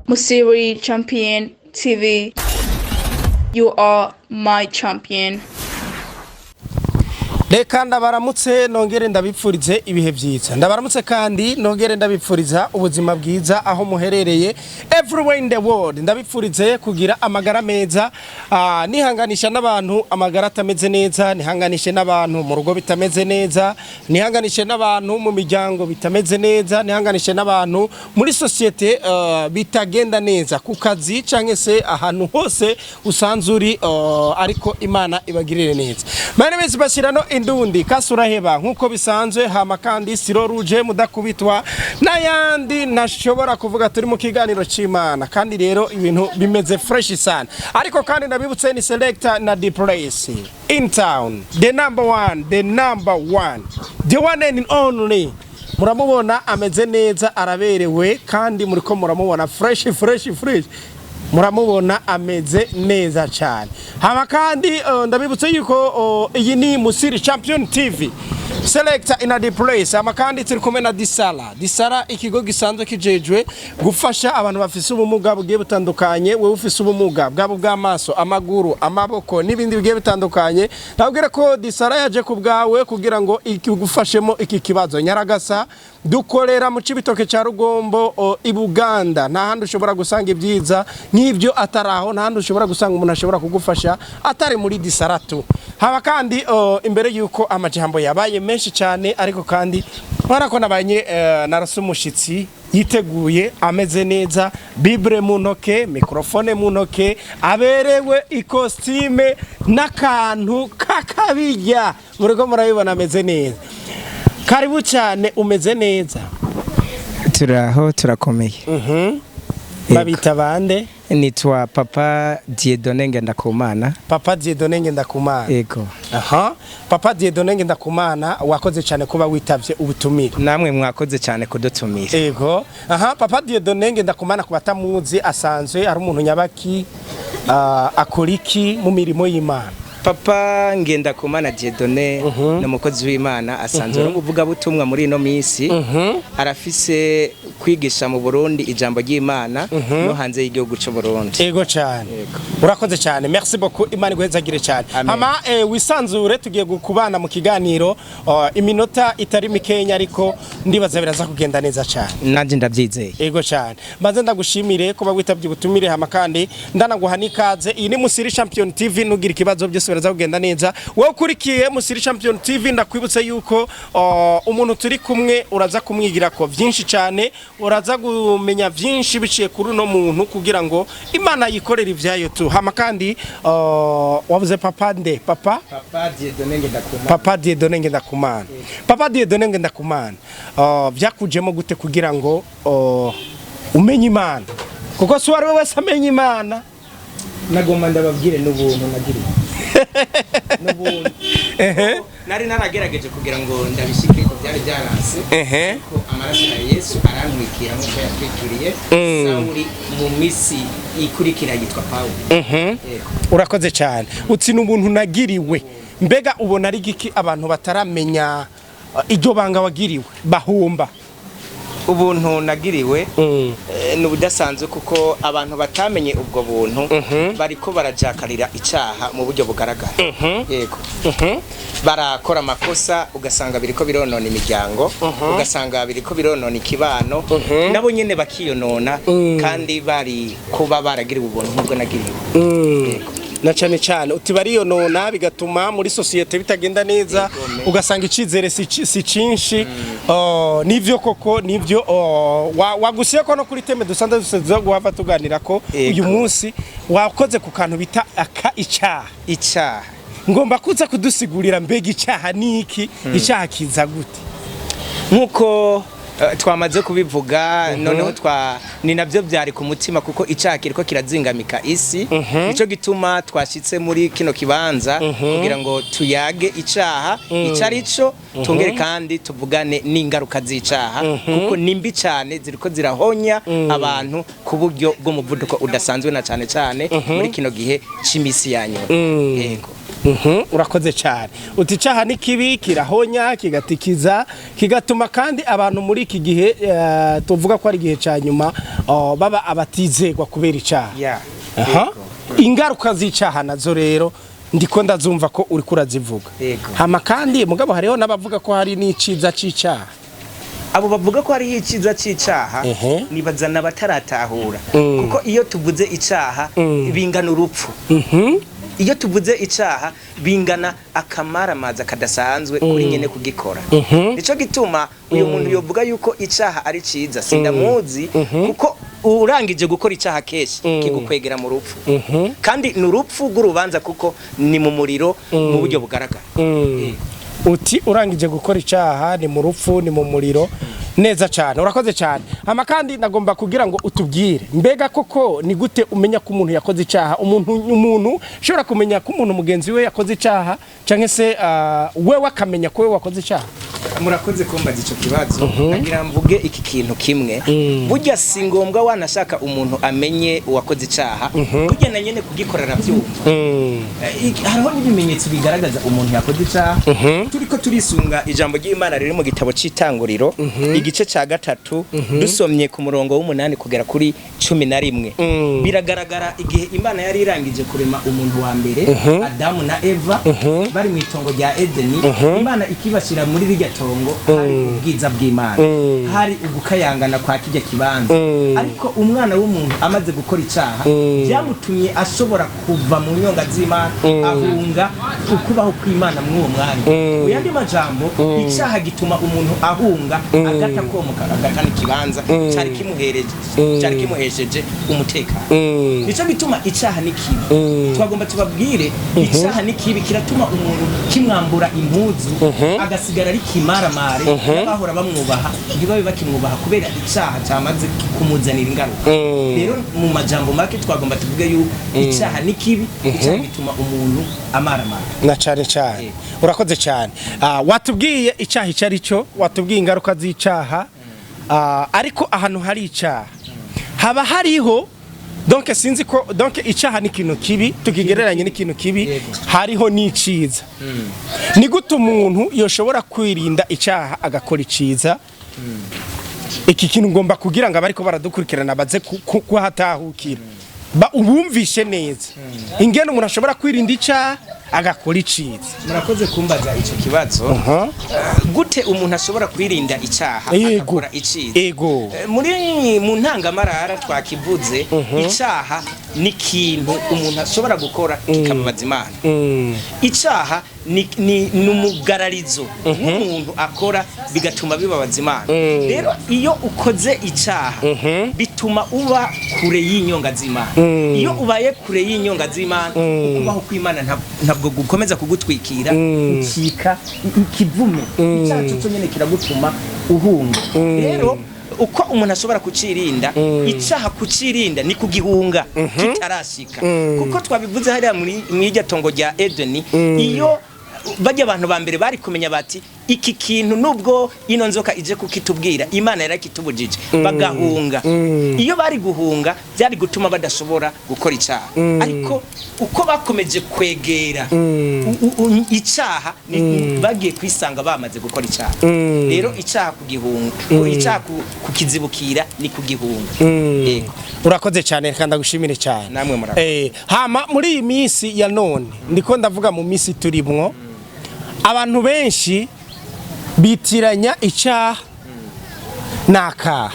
Musiri Champion TV. You are my champion. Reka ndabaramutse nongere ndabipfurize ibihe byiza. Ndabaramutse kandi nongere ndabipfuriza ubuzima bwiza aho muherereye everywhere in the world. Ndabipfurize kugira amagara meza, nihanganisha n'abantu amagara atameze neza, nihanganishe n'abantu mu rugo bitameze neza, nihanganishe n'abantu mu miryango bitameze neza, nihanganishe n'abantu muri societe bitagenda neza ku kazi canke se ahantu hose usanzuri, ariko Imana ibagirire neza. Bane bese bashyirano indundi kasuraheba nkuko bisanzwe, hama kandi siro ruje mudakubitwa n'ayandi nashobora kuvuga turi mu kiganiro c'Imana, kandi rero ibintu bimeze fresh sana. Ariko kandi nabibutse ni selector na the place in town, the number one, the one and only. Muramubona ameze neza, araberewe, kandi muriko muramubona fresh muramubona ameze neza cyane. Hama kandi ndabibutse yuko iyi ni Musiri Champion TV selector in a place. Hama kandi turi kumwe na DISARA, ikigo gisanzwe kijejwe gufasha abantu bafise ubumuga bugiye butandukanye. Wewe ufise ubumuga bwabo bw'amaso, amaguru, amaboko n'ibindi bigiye bitandukanye, nabwira ko DISARA yaje ku bwawe kugira ngo igufashemo iki kibazo. Nyaragasa dukorera mu Cibitoke cya Rugombo i Buganda. Nta handi ushobora gusanga ibyiza nk'ibyo ataraho, nta handi ushobora gusanga umuntu ashobora kugufasha atari muri DISARA tu. Haba kandi imbere yuko amajambo yabaye menshi cyane, ariko kandi barako nabanye narasa umushitsi yiteguye ameze neza, bible mu ntoke, microphone mu ntoke, aberewe ikostime n'akantu kakabijya. Muriko murabibona ameze neza. Karibu cyane, umeze neza? Turaho, turakomeye. Babita bande? Nitwa Papa Dieudonné Ngendakumana. Papa Dieudonné Ngendakumana. Yego. Aha. Papa Dieudonné Ngendakumana, wakoze cyane kuba witavye ubutumire. Namwe mwakoze cyane kudutumira. Yego. Aha, Papa Dieudonné Ngendakumana kubatamuzi asanzwe ari umuntu nyabaki, akoriki mu mirimo y'Imana. Papa Ngendakumana Dieudonné n'umukozi w'Imana asanzwe ari umuvuga butumwa muri ino minsi. Arafise kwigisha mu Burundi ijambo ry'Imana no hanze y'igihugu cyo Burundi. Yego cyane. Urakoze cyane. Merci beaucoup. Imana igwezagire cyane. Hama wisanzure tugiye gukubana mu kiganiro iminota itari mikenya, ariko ndibaza biraza kugenda neza cyane. Nanje ndabyizeye. Yego cyane. Mbanze ndagushimire kuba witavye ubutumire, hama kandi ndanaguha nikaze. Iyi ni Musiri Champion TV, nugira ikibazo byose biraza kugenda neza. Wowe ukurikiye Musiri Champion TV, ndakwibutse yuko umuntu turi kumwe uraza kumwigira ko byinshi cyane, uraza kumenya byinshi biciye kuri no muntu kugira ngo Imana yikorera ivyayo tu. Hama kandi wavuze papa nde? Papa Dieudonné Ngendakumana. Papa Dieudonné Ngendakumana. Papa Dieudonné Ngendakumana, byakujemo gute kugira ngo umenye Imana? Kuko si wari wese amenye Imana. Nagomba ndababwire n'ubuntu nagiriye. N'ubuntu. Nari naragerageje kugira ngo ndabishike ko byari byaranse. Ko amaraso ya Yesu arantwikira nk'uko yatwikiriye Sauli mu misi ikurikira yitwa Paulo. Urakoze cyane. Utsi n'ubuntu nagiriwe. Mbega ubona ari giki abantu bataramenya iryo banga wagiriwe bahumba? Ubuntu nagiriwe n'ubudasanzwe kuko abantu batamenye ubwo buntu bariko barajakarira icyaha mu buryo bugaragara. Yego. Barakora amakosa ugasanga biriko bironona imiryango, ugasanga biriko bironona ikibano, nabo nyene bakiyonona, kandi bari kuba baragira ubuntu nk'ubwo nagiriwe. Yego. Na cyane uti bariyonona bigatuma muri societe bitagenda neza, ugasanga icizere si cinshi. Nivyo koko, nivyo wagusiye ko no kuri teme dusanzwe dusezo guhava tuganira ko uyu munsi wakoze ku kantu bita icyaha. Ngomba kuza kudusigurira mbega icyaha niki, icyaha kiza gute? Nkuko twamaze kubivuga, noneho ni nabyo byari ku mutima kuko icyaha kiriko kirazingamika isi. Nico gituma twashitse muri kino kibanza kugira ngo tuyage icyaha icarico, tungere kandi tuvugane n'ingaruka z'icyaha kuko nimbi cyane ziriko zirahonya abantu ku buryo bw'umuvuduko udasanzwe, na cyane muri kino gihe c'imisi yanyu. Yego. urakoze cyane uti icaha ni kibi kirahonya kigatikiza kigatuma kandi abantu muri iki gihe tuvuga ko ari igihe ca nyuma baba abatizegwa kubera icaha ingaruka z'icaha nazo rero ndiko ndazumva ko uri kurazivuga hama kandi mugabo hariho nabavuga ko hari n'iciza c'icaha abo bavuga ko hari iciza c'icaha nibazana bataratahura kuko iyo tuvuze icaha bingana urupfu iyo tuvuze icaha bingana akamaramaza kadasanzwe kuri nyene kugikora nico gituma uyu muntu yovuga yuko icaha ari ciza sindamuzi kuko urangije gukora icaha keshi kigukwegera mu rupfu kandi n'urupfu rw'urubanza kuko ni mu muriro mu buryo bugaragara uti urangije gukora icaha ni mu rupfu ni mu muriro neza cyane urakoze cyane hama kandi nagomba kugira ngo utubwire mbega koko ni gute umenya ko umuntu yakoze icaha umuntu shobora kumenya ko umuntu mugenzi we yakoze icaha canke se wewe akamenya ko wewe wakoze icaha murakoze kumbaza ico kibazo nagira mvuge iki kintu kimwe burya si ngombwa wanashaka umuntu amenye uwakoze icaha burya na nyene kugikorera byumva hariho n'ibimenyetso bigaragaza umuntu yakoze icaha turiko turisunga ijambo ry'Imana riri mu gitabo c'itanguriro igice ca 3 dusomye ku murongo w'8 kugera kuri 11 biragaragara igihe Imana yari irangije kurema umuntu wa mbere Adamu na Eva bari mu itongo rya Edeni Imana ikibashira muri rijya tongo hari ubwiza bw'Imana hari ugukayangana kwa kijya kibanza ariko umwana w'umuntu amaze gukora icaha byamutumye ashobora kuva mu nyonga z'Imana ahunga ukubaho kw'Imana muri uwo mwanya uyandi majambo icaha gituma umuntu ahunga agata komuka agatana ikibanza cyari kimuhesheje umutekano nico gituma icaha ni kibi twagomba tubabwire icaha ni kibi kiratuma umuntu kimwambura impuzu agasigara ari kimaramare bahora bamwubaha ntibabe bakimwubaha kubera icaha cyamaze kumuzanira ingaruka rero mu majambo make twagomba tuvuge yuko icaha ni kibi icaha gituma umuntu amaramare na cyane urakoze cyane watubwiye icaha icari cyo watubwiye ingaruka z'icaha ariko ahantu hari icaha haba hariho donc sinzi ko donc icaha ni kintu kibi tukigereranye n'ikintu kibi hariho n'iciza ni gute umuntu yoshobora kwirinda icaha agakora iciza iki kintu ngomba kugira ngo abariko baradukurikirana baze kuhatahukira ubumvishe neza ingene umuntu ashobora kwirinda icaha agakora iciza murakoze kumbaza ico kibazo gute umuntu ashobora kwirinda icaha agakora iciza muri mu ntangamarara twakivuze icaha ni kintu umuntu ashobora gukora kikababaza Imana icaha ni umugararizo w'umuntu akora bigatuma bibabaza Imana rero iyo ukoze icaha bituma uba kure y'inyonga z'Imana iyo ubaye kure y'inyonga z'Imana ukubaho kw'Imana ntabwo gukomeza kugutwikira ukika ikivume icaha cyo nyene kiragutuma uhunga rero uko umuntu ashobora kucirinda icaha kucirinda ni kugihunga kitarashika kuko twabivuze hariya muri iryo tongo rya Edeni iyo bajya abantu ba mbere bari kumenya bati iki kintu nubwo ino nzoka ije kukitubwira Imana yarakitubujije bagahunga iyo bari guhunga byari gutuma badashobora gukora icaha ariko uko bakomeje kwegera icaha bagiye kwisanga bamaze gukora icaha rero icaha kugihunga icaha kukizibukira ni kugihunga urakoze cyane kandi ndagushimire cyane namwe murakoze hama muri iyi minsi ya none ndiko ndavuga mu minsi turimwo abantu benshi bitiranya icaha n'akaha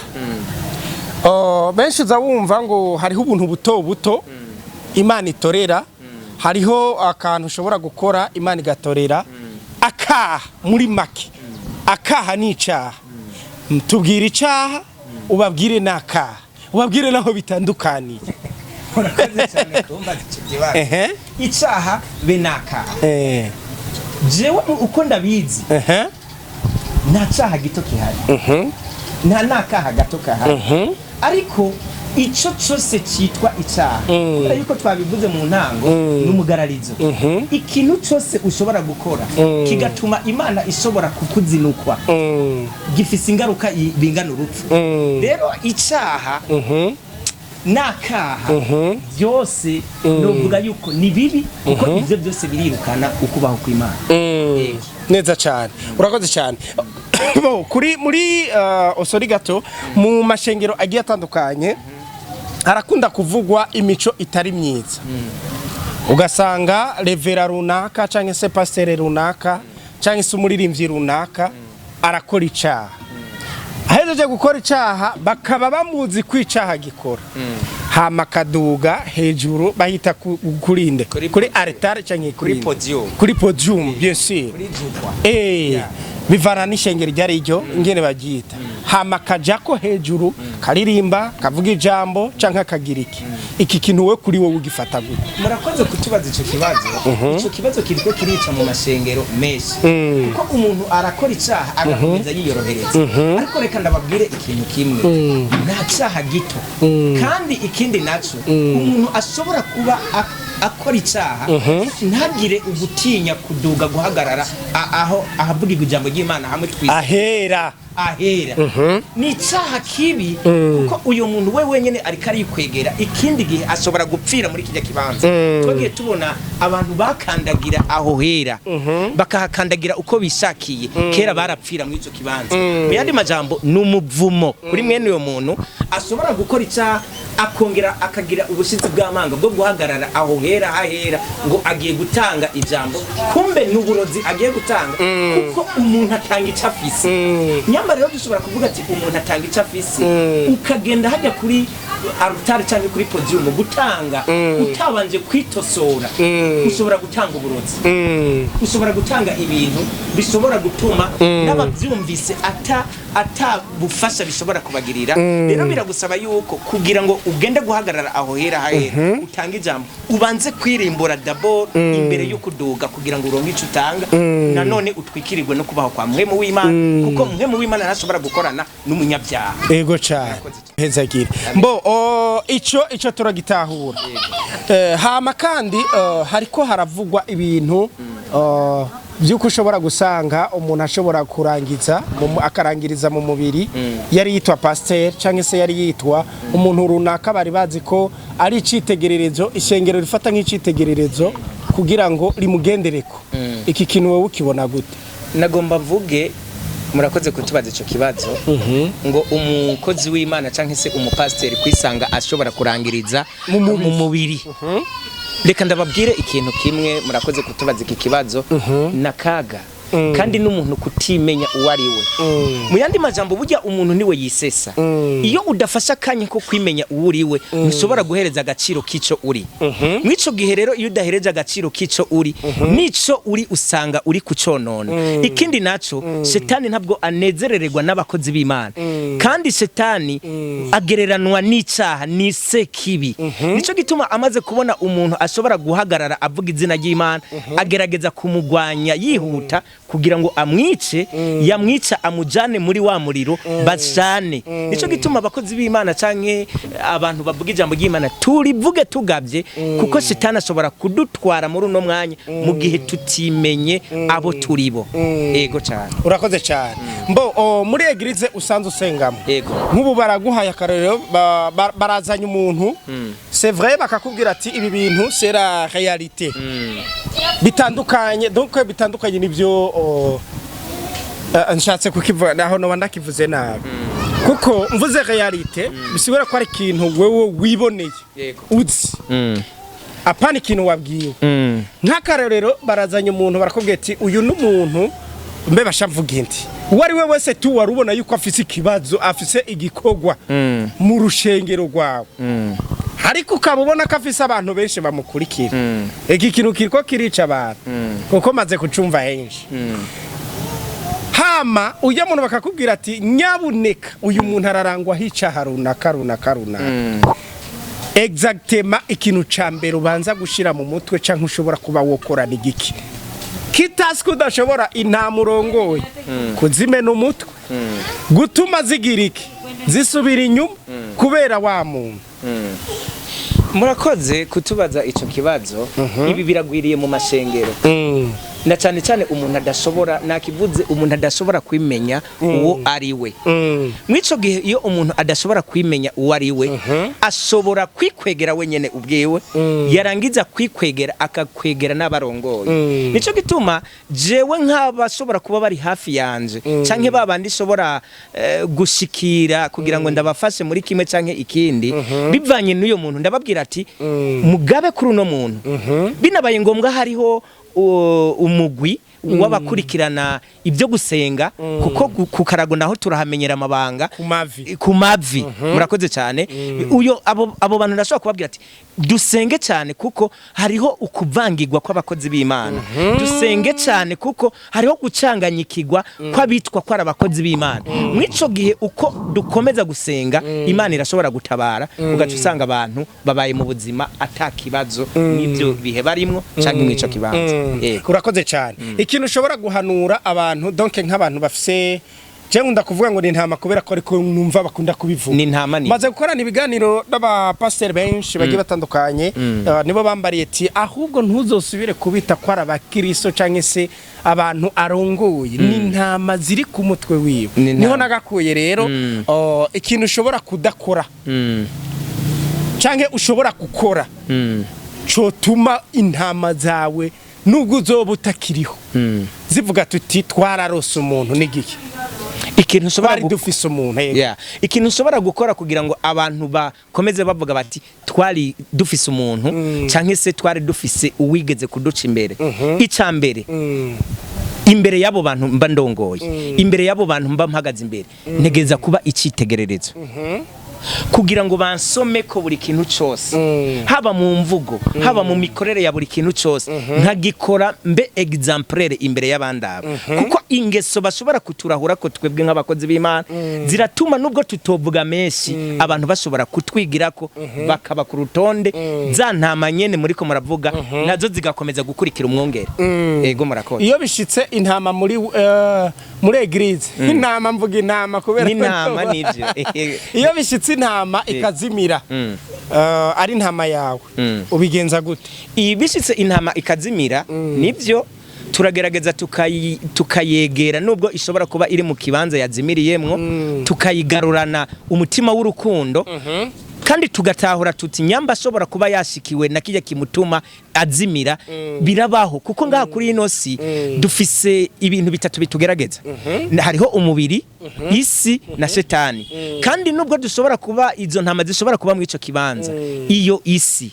benshi uza wumva ngo hariho ubuntu buto buto Imana itorera hariho akantu ushobora gukora Imana igatorera akaha muri make akaha ni icaha tubwire icaha ubabwire n'akaha ubabwire naho bitandukaniye urakoze cyane kumbaza icyo kibazo icaha be n'akaha jewe uko ndabizi nta caha gito kihari nta nakaha gato kahari ariko ico cyose cyitwa icaha kubera yuko twabivuze mu ntango n'umugararizo ikintu cyose ushobora gukora kigatuma Imana ishobora kukuzinukwa gifise ingaruka bingana urupfu rero icaha nakaha byose novuga yuko ni bibi kuko ivyo byose birirukana ukubaho kw'Imana. Neza cyane urakoze cyane. Kuri muri osori gato mu mashengero agiye atandukanye harakunda kuvugwa imico itari myiza, ugasanga revera runaka cyangwa se pasteur runaka cyangwa se umuririmbyi runaka arakora icyaha, ahejeje gukora icyaha bakaba bamuzi kwicaha gikora, hama kaduga hejuru bahita kurinde kuri altar cyangwa kuri podium bien sûr, bivana n'ishengero ryari ryo ingene bagita, hama kajako hejuru karirimba kavuga ijambo canka kagiriki. Iki kintu we kuri wowe ugifata gute? Murakoze kutubaza ico kibazo. Ico kibazo kiriko kirica mu mashengero menshi kuko umuntu arakora icyaha agakomeza yiyorohereza, ariko reka ndababwire ikintu kimwe, nta cyaha gito kandi ikindi naco umuntu ashobora kuba akora icyaha ntagire ugutinya kuduga guhagarara aho ahavuga ijambo ry'Imana hamwe twise ahera ni icyaha kibi kuko uyu muntu we wenyene ariko arikwegera, ikindi gihe ashobora gupfira muri kijya kibanza. Twagiye tubona abantu bakandagira aho hera bakahakandagira uko bishakiye, kera barapfira muri ico kibanza. Mu yandi majambo n'umuvumo kuri mwene uyo muntu ashobora gukora icyaha akongera akagira ubushizi bw'amanga bwo guhagarara aho hera ngo agiye gutanga ijambo, kumbe n'uburozi agiye gutanga kuko umuntu atanga icyo afise. Nyamba rero dushobora kuvuga ati umuntu atanga icyo afise ukagenda hajya kuri altar cyangwa kuri podium gutanga utabanje kwitosora, ushobora gutanga uburozi, ushobora gutanga ibintu bishobora gutuma n'abavyumvise ata bufasha bishobora kubagirira. Rero biragusaba yuko kugira ngo ugende guhagarara aho hera utanga ijambo ubanze kwirimbura d'abord imbere yo kuduga kugira ngo uronke ico utanga, nanone utwikirirwe no kubaho kwa mwemu w'Imana kuko mwemu w'Imana ntashobora gukorana n'umunyabyaha. Ego cyane hezagire mbo ico turagitahura. Hama kandi hariko haravugwa ibintu byuko ushobora gusanga umuntu ashobora kurangiza akarangiriza mu mubiri yari yitwa pasteur cyangwa se yari yitwa umuntu runaka bari bazi ko ari icitegererezo, ishengero rifata nk'icitegererezo kugira ngo rimugendereko. Iki kintu wowe ukibona gute? Nagomba mvuge murakoze kutubaza ico kibazo ngo umukozi w'Imana cyangwa se umupasteur kwisanga ashobora kurangiriza mu mubiri. Reka ndababwire ikintu kimwe, murakoze kutubaza iki kibazo nakaga kandi n'umuntu kutimenya uwo ari we. Mu yandi majambo burya umuntu niwe yisesa. Iyo udafasha kanye ko kwimenya uwo uri we ntushobora guhereza agaciro kico uri. Mwico gihe rero iyo udahereje agaciro kico uri nico uri usanga uri kuconona. Ikindi naco shetani ntabwo anezerererwa n'abakozi b'Imana, kandi shetani agereranwa n'icaha ni se kibi. Nico gituma amaze kubona umuntu ashobora guhagarara avuga izina ry'Imana agerageza kumugwanya yihuta kugira ngo amwice, yamwica amujane muri wa muriro bashane. Nico gituma abakozi b'Imana canke abantu bavuga ijambo ry'Imana turivuge tugavye kuko shetani ashobora kudutwara muri uno mwanya mu gihe tutimenye abo turibo. Ego cyane urakoze cyane. Mbo muri eglise usanze usengamo nk'ubu baraguhaye akarero barazanye umuntu c'est vrai bakakubwira ati ibi bintu c'est la réalité bitandukanye, donc bitandukanye nibyo nshatse kukivuga naho no bandakivuze nabi kuko mvuze réalité bisibura ko ari ikintu wewe wiboneye uzi apana ikintu wabwiwe. Nk'akarero barazanye umuntu barakubwira ati uyu n'umuntu mbe bashavuga inti wari we wese tu warubona yuko afise ikibazo afise igikogwa mu rushengero rwawe, ariko ukabubona ko afise abantu benshi bamukurikira. Iki kintu kiriko kirica abantu kuko maze kucumva henshi. Hama ujya muntu bakakubwira ati nyabuneka uyu muntu ararangwa hica runaka. Exactement ikintu cambere ubanza gushira mu mutwe canke ushobora kuba wokora n'igiki kitasi kudashobora intamurongoye kuzimena umutwe gutuma zigiriki zisubira inyuma kubera wa muntu. Murakoze kutubaza ico kibazo. Ibi biragwiriye mu mashengero na cyane cyane umuntu adashobora nakivuze umuntu adashobora kwimenya uwo ari we mwico gihe iyo umuntu adashobora kwimenya uwo ari we ashobora kwikwegera wenyene ubwiwe yarangiza kwikwegera akakwegera n'abarongoye nico gituma jewe nk'abashobora kuba bari hafi yanje canke babandi shobora gushikira kugira ngo ndabafashe muri kimwe canke ikindi bivanye n'uyo muntu ndababwira ati mugabe kuri uno muntu binabaye ngombwa hariho umugwi wabakurikirana ibyo gusenga kuko ku karago naho turahamenyera amabanga ku mavi murakoze cyane uyo abo bantu ndashobora kubabwira ati dusenge cyane kuko hariho ukuvangirwa kw'abakozi b'Imana dusenge cyane kuko hariho gucanganyikirwa kw'abitwa ko ari abakozi b'Imana mwico gihe uko dukomeza gusenga Imana irashobora gutabara ugaca usanga abantu babaye mu buzima atakibazo n'ibyo bihe barimwo canke mwico kibanza urakoze cyane ikintu ushobora guhanura abantu donc nk'abantu bafise Jengu ndakuvuga ngo ni ntama kubera ko ariko numva bakunda kubivuga. Ni ntama ni. Maze gukorana ibiganiro n'aba pastor benshi bagiye batandukanye nibo bambariye ati ahubwo ntuzosubire kubita kwa abakristo canke se abantu arongoye ni ntama ziri ku mutwe wiwe. Niho nagakuye rero ikintu ushobora kudakora. Canke ushobora gukora. Cotuma intama zawe nubwo uzoba utakiriho. Zivuga tuti twararose umuntu n'igiki. Ikintu ushobora dufise umuntu ikintu ushobora gukora kugira ngo abantu bakomeze bavuga bati twari dufise umuntu canke se twari dufise uwigeze kuduca imbere icambere imbere yabo bantu mba ndongoye imbere yabo bantu mba mpagaze imbere ntegeza kuba icitegererezo kugira ngo bansome ko buri kintu cyose haba mu mvugo haba mu mikorere ya buri kintu cyose nkagikora mbe exemplaire imbere y'abandabo kuko ingeso bashobora kuturahura ko twebwe nk'abakozi b'Imana ziratuma nubwo tutovuga menshi abantu bashobora kutwigira ko bakaba ku rutonde za ntama nyene muri ko muravuga nazo zigakomeza gukurikira umwongere yego murakoze iyo bishitse intama muri eglise intama mvuga intama kubera intama nivyo iyo bishitse intama ikazimira ari intama yawe ubigenza gute ibishitse intama ikazimira nivyo turagerageza tukayegera nubwo ishobora kuba iri mu kibanza yazimiriyemwo tukayigarurana umutima w'urukundo kandi tugatahura tuti nyamba ashobora kuba yashikiwe na kijya kimutuma azimira birabaho kuko ngaha kuri ino si dufise ibintu bitatu bitugerageza hariho umubiri isi na shetani kandi nubwo dushobora kuba izo ntama zishobora kuba mu ico kibanza iyo isi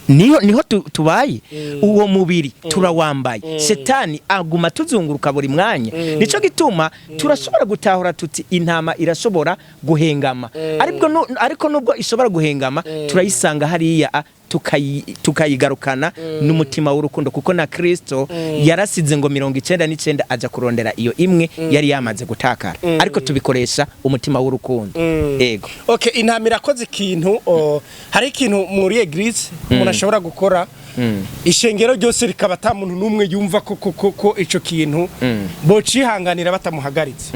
niho tubaye uwo mubiri turawambaye shetani aguma tuzunguruka buri mwanya nico gituma turashobora gutahura tuti intama irashobora guhengama ariko nubwo ishobora guhengama turayisanga hariya tukayigarukana n'umutima w'urukundo kuko na Kristo yarasize ngo 99 aja kurondera iyo imwe yari yamaze gutakara ariko tubikoresha umutima w'urukundo yego okay intama irakoze ikintu hari ikintu muri eglise umuntu ashobora gukora ishengero ryose rikaba ta muntu numwe yumva ko ico kintu bo cihanganira batamuhagaritse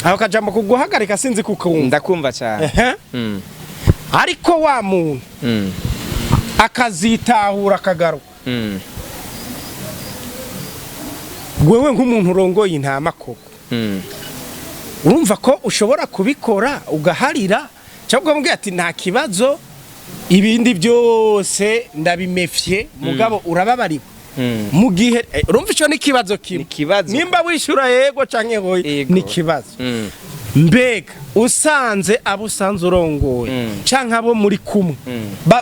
aho kajambo kuguhagarika sinzi kukumva ndakumva cyane ariko wa muntu akazitahura akagaruka wewe nk'umuntu urongoye intama koko urumva ko ushobora kubikora ugaharira cyangwa umbwira ati nta kibazo ibindi byose ndabimefye mugabo urababariwe mu gihe urumva ico ni kibazo kimwe nimba wishura yego canke hoye ni kibazo mbega usanze abusanze urongoye canka abo muri kumwe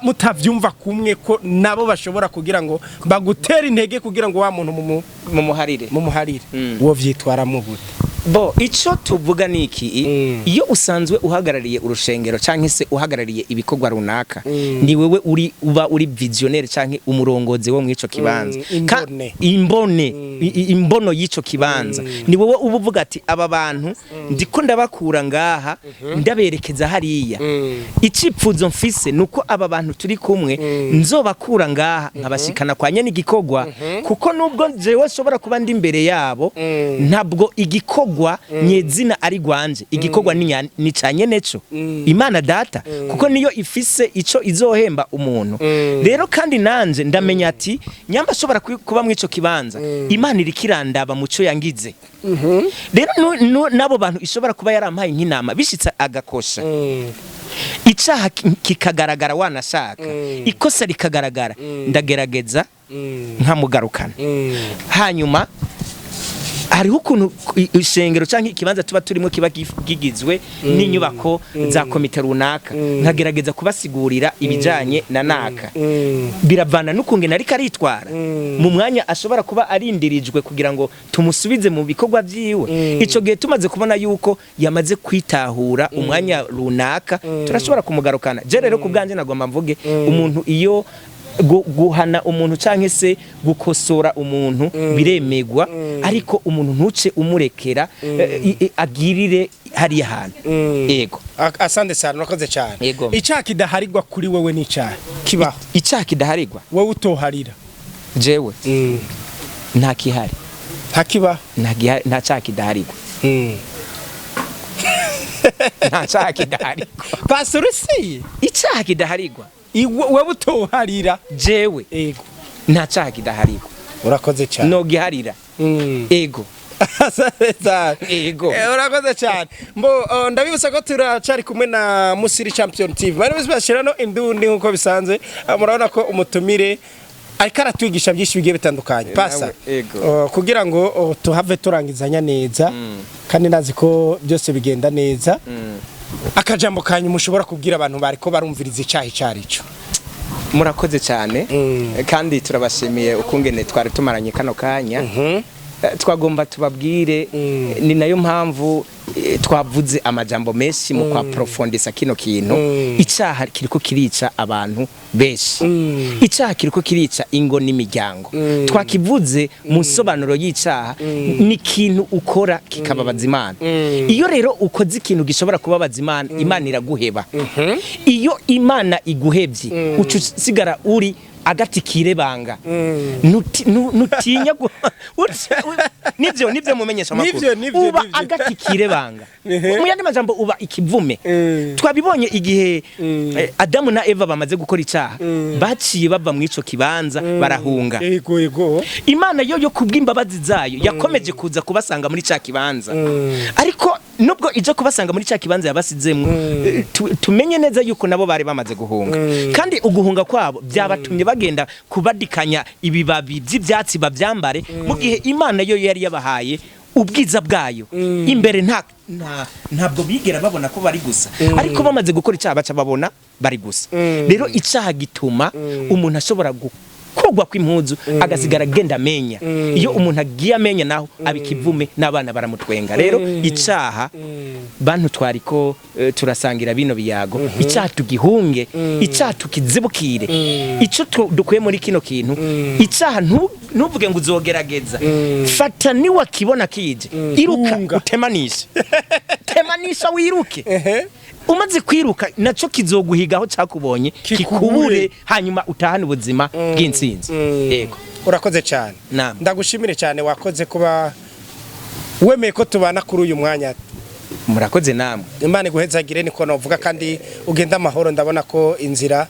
mutavyumva kumwe ko nabo bashobora kugira ngo bagutera intege kugira ngo wa muntu mumuharire wo vyitwara mu gute bo ico tuvuga niki iyo usanzwe uhagarariye urushengero canke se uhagarariye ibikorwa runaka ni wewe uba uri visionnaire canke umurongozi wo mwico kibanza imbono yico kibanza ni wewe ubuvuga ati aba bantu ndiko ndabakura ngaha ndaberekeza hariya icipfuzo mfise nuko aba bantu turi kumwe nzobakura ngaha nkabashikana kwa nyene igikorwa kuko nubwo jewe shobora kuba ndi imbere yabo ntabwo igikorwa igikogwa nyezina ari gwanje igikogwa ni canye neco Imana data kuko niyo ifise ico izohemba umuntu rero kandi nanje ndamenya ati nyamba ashobora kuba mwico kibanza Imana irikirandaba muco yangize rero nabo bantu ishobora kuba yarampaye nk'inama bishitsa agakosha icaha kikagaragara wanashaka ikosa rikagaragara ndagerageza nkamugarukana hanyuma hariho ukuntu ishengero canke ikibanza tuba turimo kiba gigizwe n'inyubako za komite runaka nkagerageza kubasigurira ibijanye na naka biravana n'ukungena ariko aritwara mu mwanya ashobora kuba arindirijwe kugira ngo tumusubize mu bikorwa vyiwe ico gihe tumaze kubona yuko yamaze kwitahura umwanya runaka turashobora kumugarukana je rero kubganje nagomba mvuge umuntu iyo guhana umuntu canke se gukosora umuntu biremegwa ariko umuntu ntuce umurekera agirire hari ahantu yego asante sana urakoze cyane icyaha kidaharigwa kuri wewe n'icyaha kibaho icyaha kidaharigwa wowe utoharira jewe nta kihari nta kibaho nta cyaha kidaharigwa nta cyaha kidaharigwa pastor si icyaha kidaharigwa wewe utoharira jewe ego nta cyaha kidaharigwa urakoze cyane no giharira ego ego urakoze cyane mbo ndabibutsa ko turacari kumwe na Musiri Champion TV bari bizashirano indundi nkuko bisanzwe murabona ko umutumire ariko aratwigisha byinshi bigiye bitandukanye pasa kugira ngo tuhave turangizanya neza kandi nazi ko byose bigenda neza akajambo kanyu mushobora kubwira abantu bariko barumviriza icyaha icarico murakoze cyane kandi turabashimiye ukungene twari tumaranye kano kanya twagomba tubabwire ni nayo mpamvu twavuze amajambo menshi mu kwa profondisa kino kintu icyaha kiriko kirica abantu benshi icyaha kiriko kirica ingo n'imiryango twakivuze mu sobanuro y'icyaha ni kintu ukora kikababaza Imana iyo rero ukoze ikintu gishobora kubabaza Imana Imana iraguheba iyo Imana iguhebye ucusigara uri agati kirebanga nutinya nivyo mumenyesha amakuru uba agati kirebanga umuyandi majambo uba ikivume twabibonye igihe Adamu na Eva bamaze gukora icyaha baciye bava mu ico kibanza barahunga yego Imana yo kubw'imbabazi zayo yakomeje kuza kubasanga muri ca kibanza ariko nubwo ije kubasanga muri ca kibanza yabasizemo tumenye neza yuko nabo bari bamaze guhunga kandi uguhunga kwabo byabatumye bagenda kubadikanya ibibabi by'ibyatsi bavyambare mu gihe Imana yo yari yabahaye ubwiza bwayo imbere ntabwo bigera babona ko bari gusa ariko bamaze gukora icyaha baca babona bari gusa rero icyaha gituma umuntu ashobora kogwa kw'impuzu agasigara agenda amenya iyo umuntu agiye amenya naho abikivume n'abana baramutwenga rero icyaha bantu twariko turasangira bino biyago icyaha tugihunge icyaha tukizibukire ico dukuye muri kino kintu icyaha ntuvuge ngo uzogerageza fata ni wakibona kije iruka utemanisha temanisha wiruke umaze kwiruka naco kizoguhigaho cyakubonye kikubure hanyuma utahana ubuzima bw'intsinzi yego urakoze cyane ndagushimire cyane wakoze kuba wemeye ko tubana kuri uyu mwanya murakoze namwe Imana iguhezagire niko novuga kandi ugenda amahoro ndabona ko inzira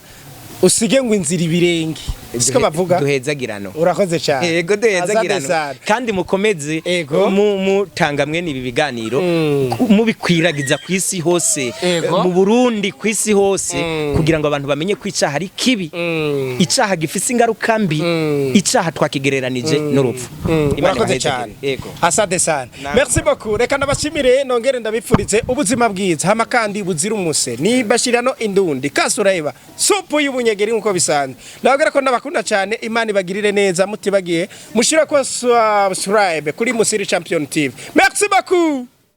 usige ngo inzira ibirenge siko bavuga duhezagirano urakoze cyane yego duhezagirano kandi mukomeze mutanga mwe nibi biganiro mubikwiragiza kwisi hose mu Burundi kwisi hose kugira ngo abantu bamenye ko icyaha ari kibi icyaha gifise ingaruka mbi icyaha twakigereranije n'urupfu urakoze cyane asante sana merci beaucoup reka ndabashimire nongere ndabipfurize ubuzima bwiza hama kandi buzira umuse ni bashirano indundi kasureba supu y'ubunyegeri nkuko bisanzwe ndabagera ko bakunda cyane Imana ibagirire neza mutibagiye mushira ko subscribe kuri Musiri Champion TV merci beaucoup.